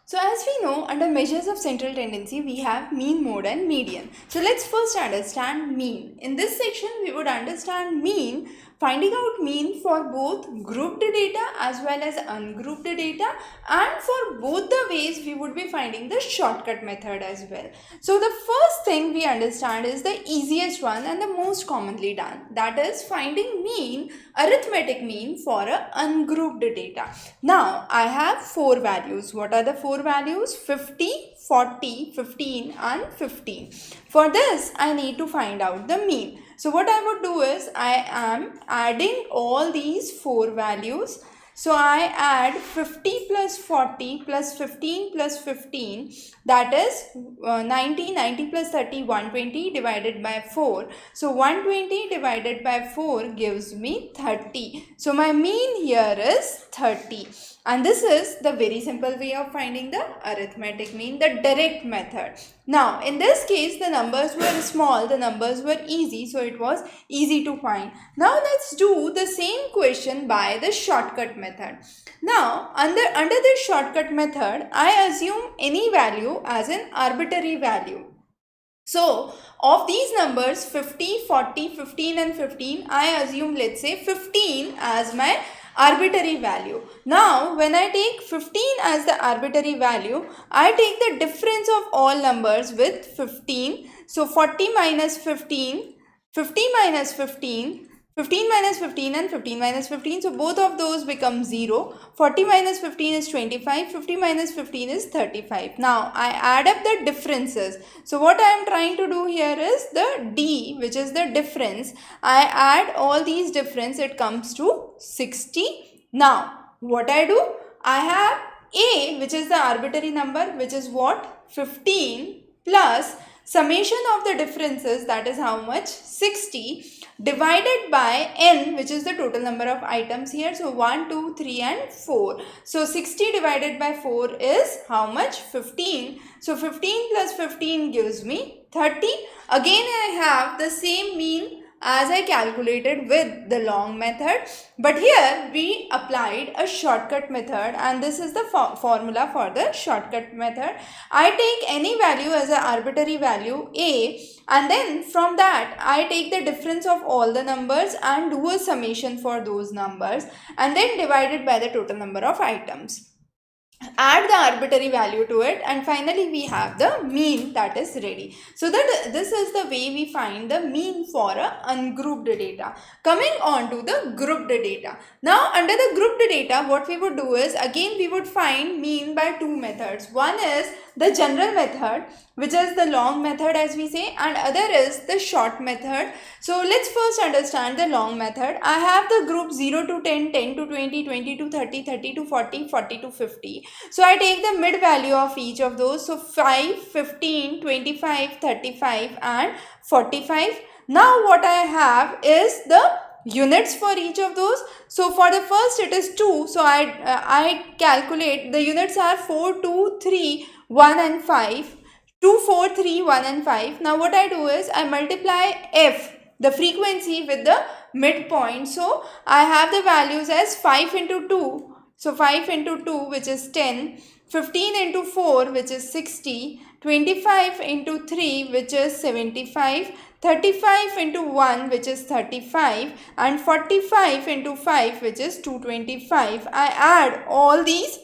So as we know, under measures of central tendency, we have mean, mode and median. So let's first understand mean. In this section, we would understand mean, finding out mean for both grouped data as well as ungrouped data, and for both the ways we would be finding the shortcut method as well. So the first thing we understand is the easiest one and the most commonly done, that is finding mean, arithmetic mean for a ungrouped data. Now I have four values. What are the four values? 50, 40, 15 and 15. For this I need to find out the mean. So what I would do is I am adding all these four values. So I add 50 plus 40 plus 15 plus 15, that is 90, 90 plus 30, 120 divided by 4. So 120 divided by 4 gives me 30. So my mean here is 30. And this is the very simple way of finding the arithmetic mean, the direct method. Now, in this case, the numbers were small, the numbers were easy, so it was easy to find. Now, let's do the same question by the shortcut method. Now, under this shortcut method, I assume any value as an arbitrary value. So, of these numbers 50, 40, 15 and 15, I assume, let's say 15 as my arbitrary value. Now, when I take 15 as the arbitrary value, I take the difference of all numbers with 15. So, 40 minus 15, 50 minus 15, 15 minus 15 and 15 minus 15. So, both of those become 0. 40 minus 15 is 25. 50 minus 15 is 35. Now, I add up the differences. So, what I am trying to do here is the D, which is the difference. I add all these difference. It comes to 60. Now, what I do? I have A, which is the arbitrary number, which is what? 15 plus summation of the differences, that is how much? 60 divided by n, which is the total number of items here. So 1, 2, 3 and 4. So 60 divided by 4 is how much? 15. So 15 plus 15 gives me 30. Again I have the same mean as I calculated with the long method, but here we applied a shortcut method, and this is the formula for the shortcut method. I take any value as an arbitrary value A, and then from that I take the difference of all the numbers and do a summation for those numbers, and then divide it by the total number of items. Add the arbitrary value to it, and finally we have the mean that is ready. So that this is the way we find the mean for a ungrouped data. Coming on to the grouped data. Now under the grouped data, what we would do is, again we would find mean by two methods. One is the general method, which is the long method as we say, and other is the short method. So let's first understand the long method. I have the group 0 to 10, 10 to 20, 20 to 30, 30 to 40, 40 to 50. So I take the mid value of each of those. So 5, 15, 25, 35 and 45. Now what I have is the units for each of those. So for the first it is 2. So I calculate the units are 4, 2, 3, 1 and 5. 2, 4, 3, 1 and 5. Now what I do is I multiply f, the frequency, with the midpoint. So I have the values as 5 into 2. So 5 into 2, which is 10. 15 into 4, which is 60. 25 into 3, which is 75. 35 into 1, which is 35. And 45 into 5, which is 225. I add all these.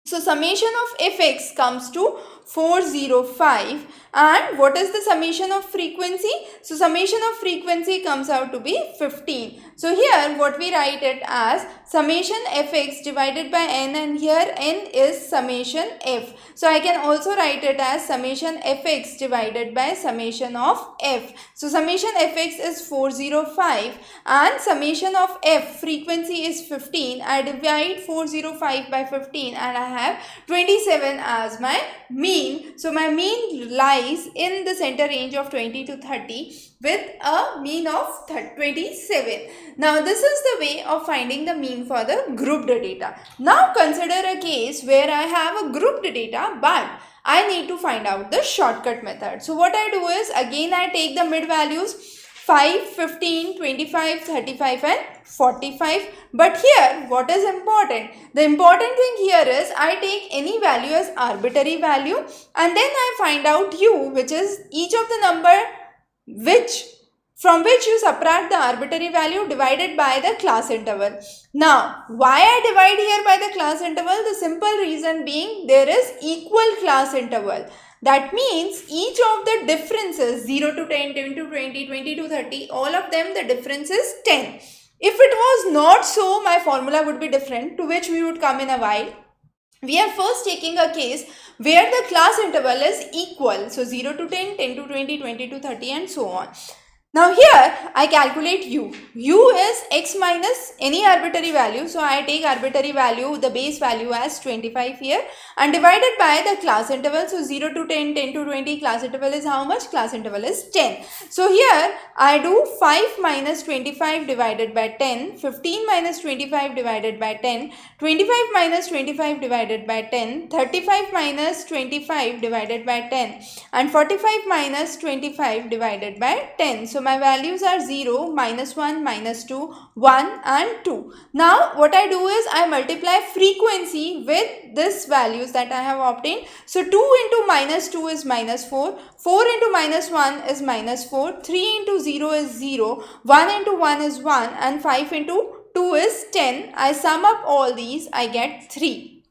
So summation of fx comes to 405. And what is the summation of frequency? So summation of frequency comes out to be 15. So here what we write it as summation fx divided by n, and here n is summation f. So I can also write it as summation fx divided by summation of f. So summation fx is 405 and summation of f, frequency, is 15. I divide 405 by 15 and I have 27 as my mean. So my mean lies in the center range of 20 to 30 with a mean of 27. Now this is the way of finding the mean for the grouped data. Now consider a case where I have a grouped data but I need to find out the shortcut method. So what I do is, again I take the mid values. 5, 15, 25, 35 and 45. But here what is important? The important thing here is I take any value as arbitrary value and then I find out u, which is each of the number from which you subtract the arbitrary value divided by the class interval. Now, why I divide here by the class interval? The simple reason being there is equal class interval. That means each of the differences 0 to 10, 10 to 20, 20 to 30, all of them the difference is 10. If it was not so, my formula would be different, to which we would come in a while. We are first taking a case where the class interval is equal. So 0 to 10, 10 to 20, 20 to 30 and so on. Now here I calculate u. U is x minus any arbitrary value. So I take arbitrary value, the base value as 25 here and divided by the class interval. So 0 to 10, 10 to 20, class interval is how much? Class interval is 10. So here I do 5 minus 25 divided by 10, 15 minus 25 divided by 10, 25 minus 25 divided by 10, 35 minus 25 divided by 10 and 45 minus 25 divided by 10. So my values are 0, minus 1, minus 2, 1 and 2. Now what I do is I multiply frequency with this values that I have obtained. So 2 into minus 2 is minus 4, 4 into minus 1 is minus 4, 3 into 0 is 0, 1 into 1 is 1 and 5 into 2 is 10. I sum up all these, I get 3.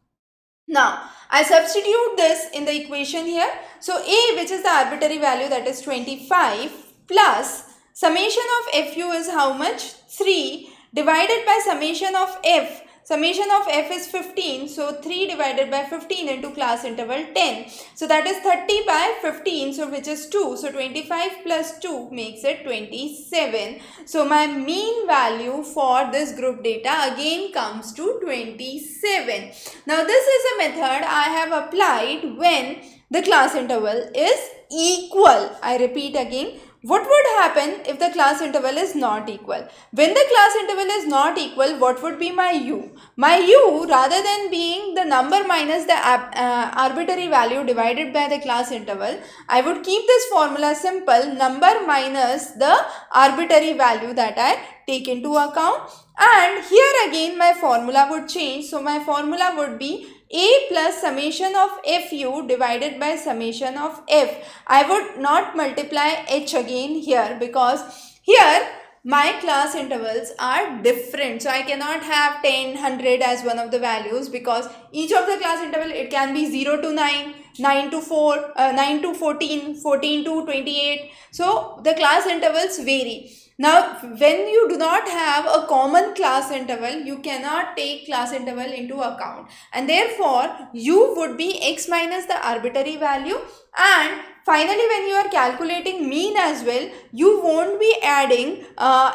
Now I substitute this in the equation here. So a, which is the arbitrary value, that is 25, plus summation of fu is how much? 3 divided by summation of f. Summation of f is 15. So 3 divided by 15 into class interval 10. So that is 30 by 15. So which is 2. So 25 plus 2 makes it 27. So my mean value for this group data again comes to 27. Now this is a method I have applied when the class interval is equal. I repeat again. What would happen if the class interval is not equal? When the class interval is not equal, what would be my u? My u, rather than being the number minus the arbitrary value divided by the class interval, I would keep this formula simple, number minus the arbitrary value that I take into account. And here again my formula would change. So my formula would be a plus summation of fu divided by summation of f. I would not multiply h again here because here my class intervals are different. So I cannot have 10, 100 as one of the values because each of the class interval, it can be 0 to 9, 9 to 4, 9 to 14, 14 to 28. So the class intervals vary. Now, when you do not have a common class interval, you cannot take class interval into account. And therefore, u would be x minus the arbitrary value. And finally, when you are calculating mean as well, you won't be adding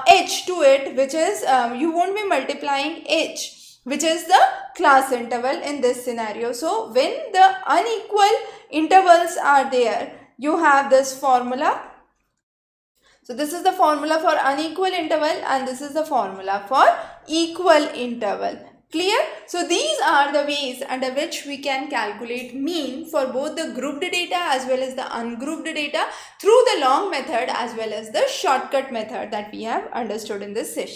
h to it, which is, you won't be multiplying h, which is the class interval in this scenario. So, when the unequal intervals are there, you have this formula. So this is the formula for unequal interval and this is the formula for equal interval. Clear? So these are the ways under which we can calculate mean for both the grouped data as well as the ungrouped data through the long method as well as the shortcut method that we have understood in this session.